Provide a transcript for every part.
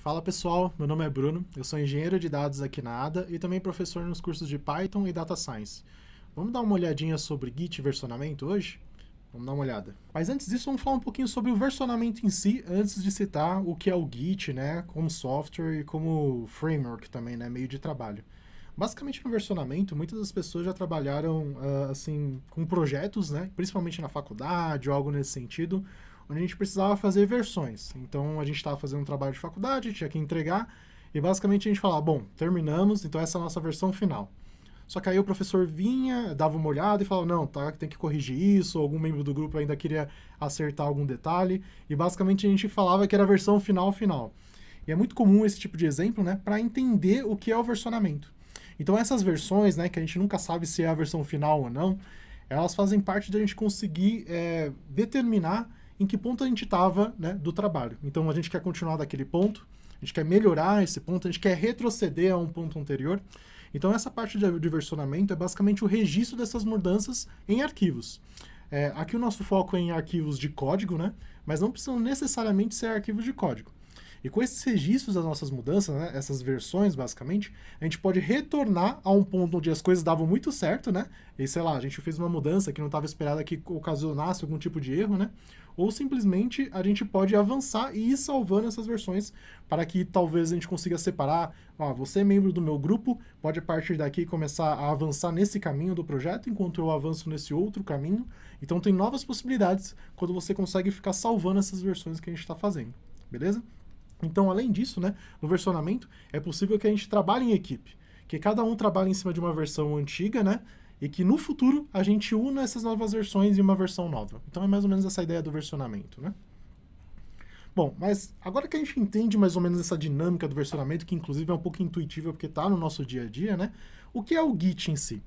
Fala pessoal, meu nome é Bruno, eu sou engenheiro de dados aqui na ADA e também professor nos cursos de Python e Data Science. Vamos dar uma olhadinha sobre Git e versionamento hoje? Vamos dar uma olhada. Mas antes disso, vamos falar um pouquinho sobre o versionamento em si, antes de citar o que é o Git, né, como software e como framework também, né, meio de trabalho. Basicamente, no versionamento, muitas das pessoas já trabalharam assim com projetos, né, principalmente na faculdade ou algo nesse sentido, onde a gente precisava fazer versões. Então, a gente estava fazendo um trabalho de faculdade, tinha que entregar, e basicamente a gente falava, bom, terminamos, então essa é a nossa versão final. Só que aí o professor vinha, dava uma olhada e falava, não, tá, tem que corrigir isso, ou algum membro do grupo ainda queria acertar algum detalhe, e basicamente a gente falava que era a versão final. E é muito comum esse tipo de exemplo, né, para entender o que é o versionamento. Então essas versões, né, que a gente nunca sabe se é a versão final ou não, elas fazem parte de a gente conseguir determinar em que ponto a gente estava, né, do trabalho. Então a gente quer continuar daquele ponto, a gente quer melhorar esse ponto, a gente quer retroceder a um ponto anterior. Então essa parte de versionamento é basicamente o registro dessas mudanças em arquivos. Aqui o nosso foco é em arquivos de código, né, mas não precisam necessariamente ser arquivos de código. E com esses registros das nossas mudanças, né, essas versões, basicamente, a gente pode retornar a um ponto onde as coisas davam muito certo, né? E sei lá, a gente fez uma mudança que não estava esperada que ocasionasse algum tipo de erro, né? Ou simplesmente a gente pode avançar e ir salvando essas versões para que talvez a gente consiga separar, você é membro do meu grupo, pode a partir daqui começar a avançar nesse caminho do projeto, enquanto eu avanço nesse outro caminho. Então tem novas possibilidades quando você consegue ficar salvando essas versões que a gente está fazendo, beleza? Então, além disso, né, no versionamento, é possível que a gente trabalhe em equipe, que cada um trabalhe em cima de uma versão antiga, né, e que no futuro a gente una essas novas versões em uma versão nova. Então é mais ou menos essa ideia do versionamento, né? Bom, mas agora que a gente entende mais ou menos essa dinâmica do versionamento, que inclusive é um pouco intuitiva porque está no nosso dia a dia, né, o que é o Git em si?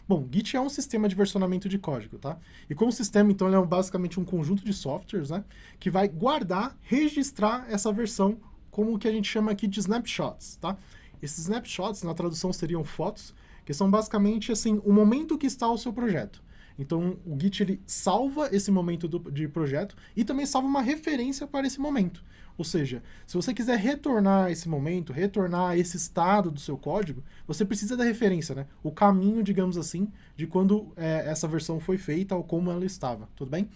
Bom, Git é um sistema de versionamento de código, tá? E como sistema, então, ele é basicamente um conjunto de softwares, né, que vai guardar, registrar essa versão como o que a gente chama aqui de snapshots, tá? Esses snapshots, na tradução, seriam fotos, que são basicamente, assim, o momento que está o seu projeto. Então, o Git, ele salva esse momento de projeto e também salva uma referência para esse momento. Ou seja, se você quiser retornar esse momento, retornar esse estado do seu código, você precisa da referência, né? O caminho, digamos assim, de quando essa versão foi feita ou como ela estava, tudo bem?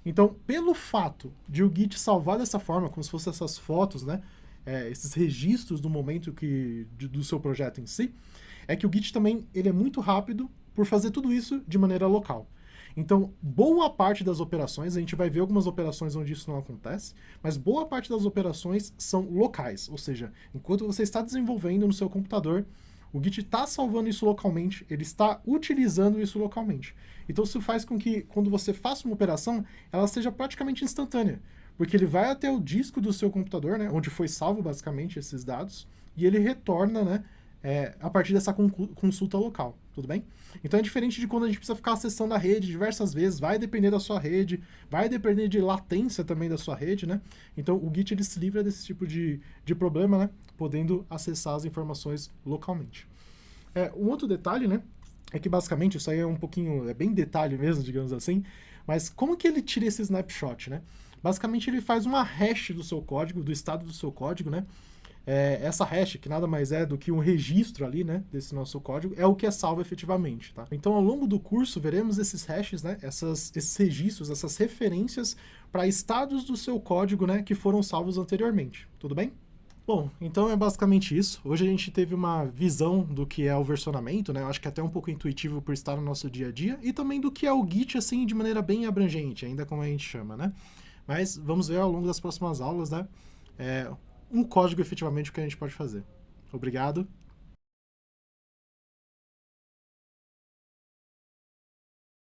Então, pelo fato de o Git salvar dessa forma, como se fossem essas fotos, né? Esses registros do momento do seu projeto em si, é que o Git também ele é muito rápido por fazer tudo isso de maneira local. Então, boa parte das operações, a gente vai ver algumas operações onde isso não acontece, mas boa parte das operações são locais, ou seja, enquanto você está desenvolvendo no seu computador, o Git está salvando isso localmente, ele está utilizando isso localmente. Então, isso faz com que, quando você faça uma operação, ela seja praticamente instantânea, porque ele vai até o disco do seu computador, né, onde foi salvo basicamente esses dados, e ele retorna, né, a partir dessa consulta local, tudo bem? Então é diferente de quando a gente precisa ficar acessando a rede diversas vezes, vai depender da sua rede, vai depender de latência também da sua rede, né? Então o Git ele se livra desse tipo de problema, né? Podendo acessar as informações localmente. Um outro detalhe, né? É que basicamente isso aí é um pouquinho, é bem detalhe mesmo, digamos assim, mas como que ele tira esse snapshot, né? Basicamente ele faz uma hash do seu código, do estado do seu código, né? Essa hash, que nada mais é do que um registro ali, né, desse nosso código, é o que é salvo efetivamente, tá? Então, ao longo do curso, veremos esses hashes, né, esses registros, essas referências para estados do seu código, né, que foram salvos anteriormente, tudo bem? Bom, então é basicamente isso. Hoje a gente teve uma visão do que é o versionamento, né? Eu acho que é até um pouco intuitivo por estar no nosso dia a dia, e também do que é o Git, assim, de maneira bem abrangente, ainda como a gente chama, né? Mas vamos ver ao longo das próximas aulas, né? Um código efetivamente o que a gente pode fazer. Obrigado